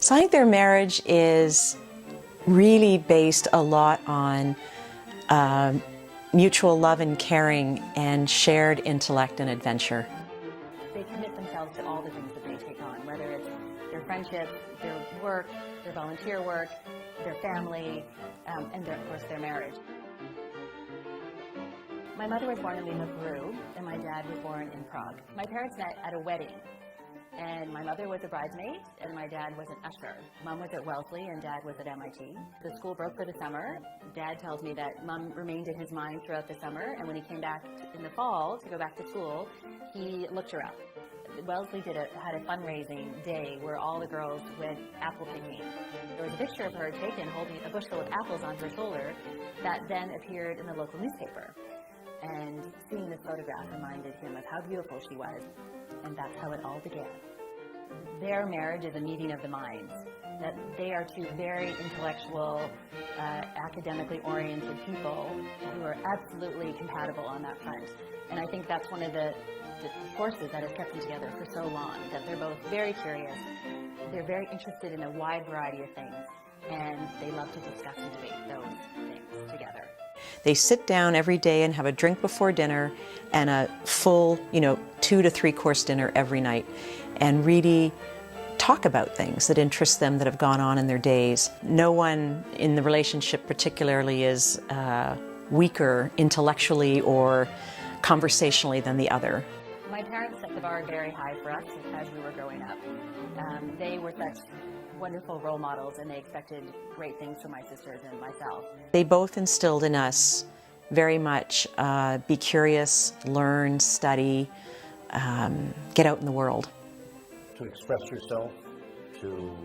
So I think their marriage is really based a lot on mutual love and caring and shared intellect and adventure. They commit themselves to all the things that they take on, whether it's their friendships, their work, their volunteer work, their family, and of course their marriage. My mother was born in Lima, Peru, and my dad was born in Prague. My parents met at a wedding, and my mother was a bridesmaid, and my dad was an usher. Mom was at Wellesley, and Dad was at MIT. The school broke for the summer. Dad tells me that Mom remained in his mind throughout the summer, and when he came back in the fall to go back to school, he looked her up. Wellesley had a fundraising day where all the girls went apple picking. There was a picture of her taken holding a bushel of apples on her shoulder that then appeared in the local newspaper. And seeing this photograph reminded him of how beautiful she was, and that's how it all began. Their marriage is a meeting of the minds, that they are two very intellectual, academically oriented people who are absolutely compatible on that front. And I think that's one of the forces that has kept them together for so long, that they're both very curious, they're very interested in a wide variety of things, and they love to discuss and debate those things together. They sit down every day and have a drink before dinner and a full, 2 to 3 course dinner every night, and really talk about things that interest them that have gone on in their days. No one in the relationship particularly is weaker intellectually or conversationally than the other. My parents set the bar very high for us as we were growing up. They were such wonderful role models, and they expected great things from my sisters and myself. They both instilled in us very much be curious, learn, study, get out in the world. To express yourself, to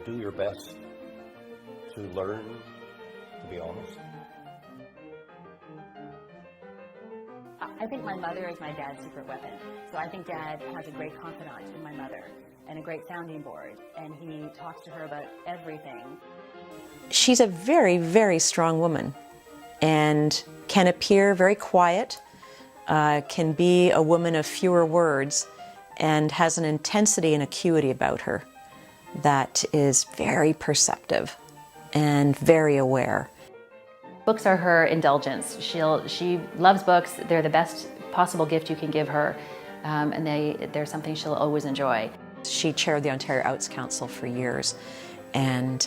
do your best, to learn, to be honest. I think my mother is my dad's secret weapon. So I think Dad has a great confidant in my mother and a great sounding board, and he talks to her about everything. She's a very, very strong woman and can appear very quiet, can be a woman of fewer words, and has an intensity and acuity about her that is very perceptive and very aware. Books are her indulgence. She loves books. They're the best possible gift you can give her, and they're something she'll always enjoy. She chaired the Ontario Arts Council for years, and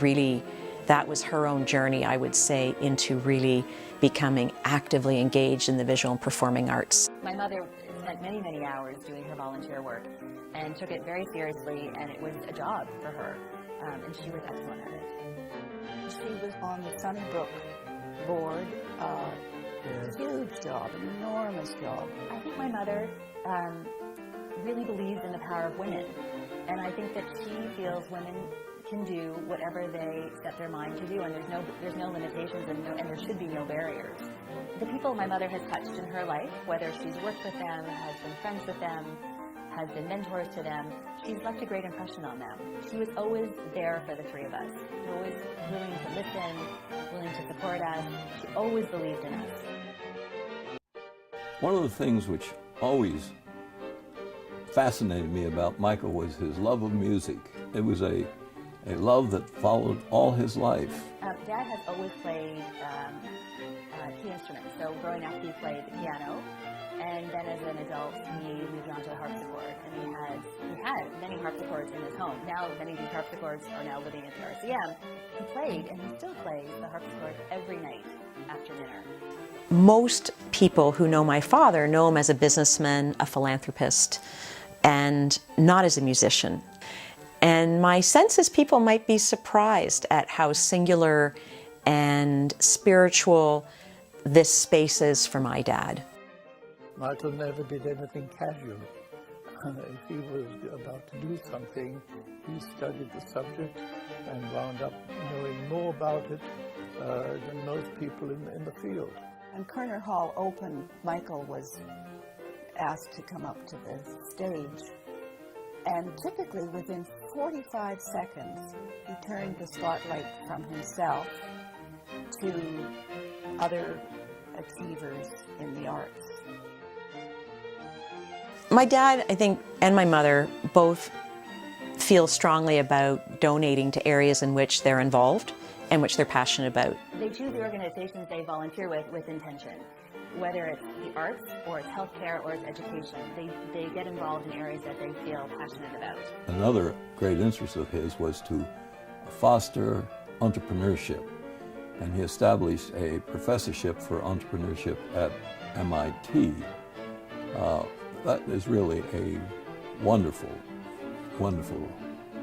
really that was her own journey, I would say, into really becoming actively engaged in the visual and performing arts. My mother spent many, many hours doing her volunteer work and took it very seriously, and it was a job for her, and she was excellent at it. She was on the Sunnybrook board, a huge job, an enormous job. I think my mother really believes in the power of women, and I think that she feels women can do whatever they set their mind to do, and there's no limitations, and there should be no barriers. The people my mother has touched in her life, whether she's worked with them, has been friends with them, has been mentors to them, she's left a great impression on them. She was always there for the three of us, always willing to listen, willing to support us. She always believed in us. One of the things which always fascinated me about Michael was his love of music. It was a love that followed all his life. Dad has always played key instruments. So growing up, he played the piano, and then as an adult, he moved on to the harpsichord. And he had many harpsichords in his home. Now many of these harpsichords are now living at the RCM. He played, and he still plays the harpsichord every night after dinner. Most people who know my father know him as a businessman, a philanthropist, and not as a musician. And my sense is people might be surprised at how singular and spiritual this space is for my dad. Michael never did anything casual. If he was about to do something, he studied the subject and wound up knowing more about it than most people in the field. When Kerner Hall opened, Michael was asked to come up to the stage, and typically within 45 seconds he turned the spotlight from himself to other achievers in the arts. My dad, I think, and my mother both feel strongly about donating to areas in which they're involved and which they're passionate about. They choose the organizations they volunteer with intention. Whether it's the arts or it's healthcare or it's education, they get involved in areas that they feel passionate about. Another great interest of his was to foster entrepreneurship, and he established a professorship for entrepreneurship at MIT. That is really a wonderful, wonderful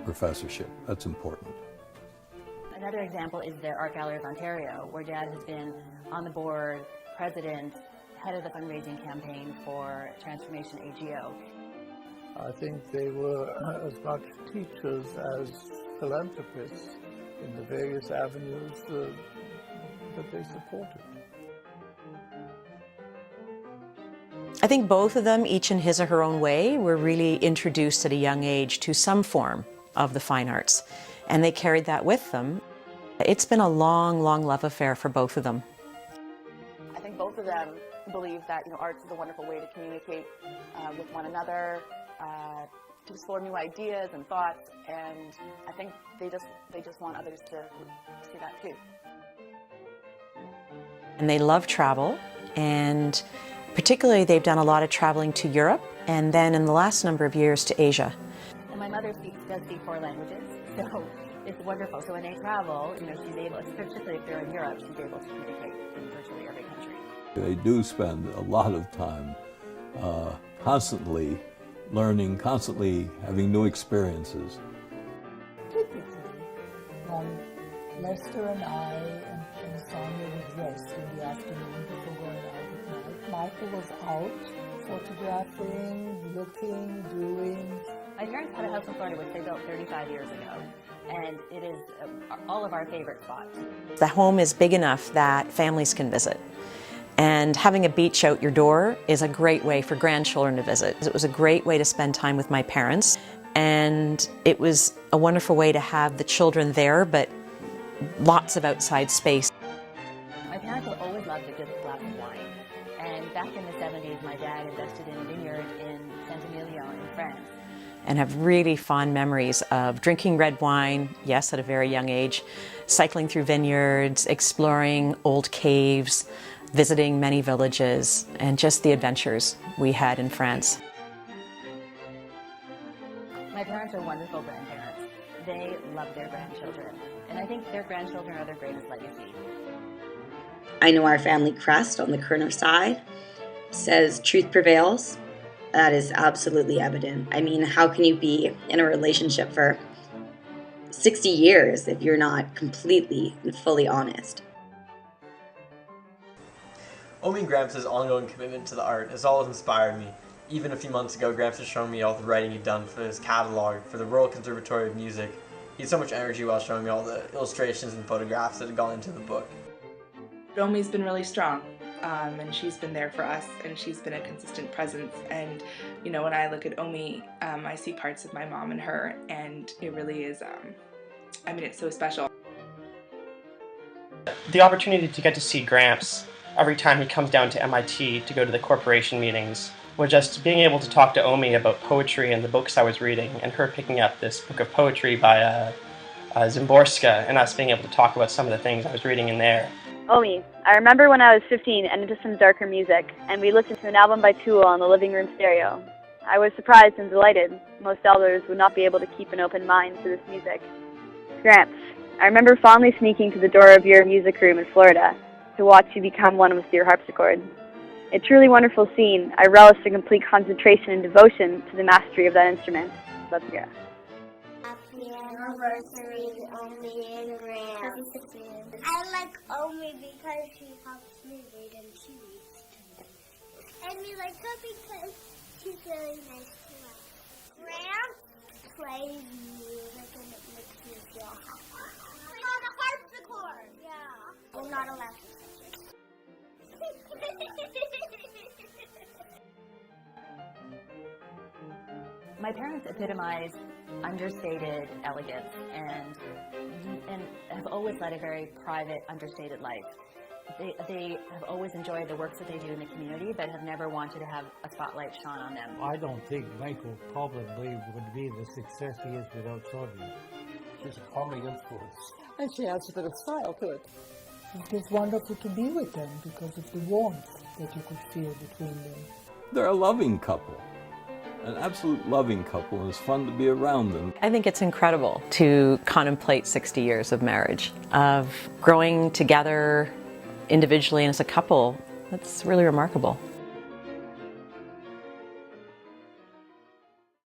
professorship. That's important. Another example is the Art Gallery of Ontario, where Dad has been on the board, president, head of the fundraising campaign for Transformation AGO. I think they were as much teachers as philanthropists in the various avenues that they supported. I think both of them, each in his or her own way, were really introduced at a young age to some form of the fine arts, and they carried that with them. It's been a long, long love affair for both of them. I think both of them believe that arts is a wonderful way to communicate with one another, to explore new ideas and thoughts, and I think they just want others to see that too. And they love travel, and particularly they've done a lot of traveling to Europe, and then in the last number of years to Asia. And my mother does speak 4 languages, so it's wonderful. So when they travel, she's able, particularly if they're in Europe, she's able to communicate in virtually every country. They do spend a lot of time constantly learning, constantly having new experiences. Typically, Lester and I and Sonia would rest in the afternoon before going out at night. Michael was out photographing, looking, doing. My parents had a house in Florida which they built 35 years ago, and it is all of our favorite spots. The home is big enough that families can visit. And having a beach out your door is a great way for grandchildren to visit. It was a great way to spend time with my parents, and it was a wonderful way to have the children there, but lots of outside space. My parents have always loved a good glass of wine, and back in the 70s, my dad invested in a vineyard in Saint-Emilion in France. And have really fond memories of drinking red wine, yes, at a very young age, cycling through vineyards, exploring old caves, visiting many villages, and just the adventures we had in France. My parents are wonderful grandparents. They love their grandchildren, and I think their grandchildren are their greatest legacy. I know our family crest on the Kerner side says truth prevails. That is absolutely evident. I mean, how can you be in a relationship for 60 years if you're not completely and fully honest? Omi and Gramps' ongoing commitment to the art has always inspired me. Even a few months ago, Gramps has shown me all the writing he'd done for his catalog for the Royal Conservatory of Music. He had so much energy while showing me all the illustrations and photographs that had gone into the book. Omi's been really strong, and she's been there for us, and she's been a consistent presence. And when I look at Omi, I see parts of my mom and her, and it really is, it's so special. The opportunity to get to see Gramps every time he comes down to MIT to go to the corporation meetings was just being able to talk to Omi about poetry and the books I was reading, and her picking up this book of poetry by Szymborska, and us being able to talk about some of the things I was reading in there. Omi, I remember when I was 15 and into some darker music, and we listened to an album by Tool on the living room stereo. I was surprised and delighted. Most elders would not be able to keep an open mind to this music. Gramps, I remember fondly sneaking to the door of your music room in Florida to watch you become one with your harpsichord. A truly wonderful scene. I relished the complete concentration and devotion to the mastery of that instrument. Let's go. Happy anniversary, Omi and Gramps. I like Omi because she helps me read and she reads to me. And we like her because she's really nice to us. Gramps plays music and it makes me feel happy. On a harpsichord! Yeah. We're not allowed to touch it. My parents epitomize understated elegance and have always led a very private, understated life. They have always enjoyed the works that they do in the community, but have never wanted to have a spotlight shone on them. I don't think Michael probably would be the success he is without Sonia. She's a calming influence. And she has a bit of style to it. It was wonderful to be with them because of the warmth that you could feel between them. They're a loving couple, an absolute loving couple, and it's fun to be around them. I think it's incredible to contemplate 60 years of marriage, of growing together individually and as a couple. That's really remarkable.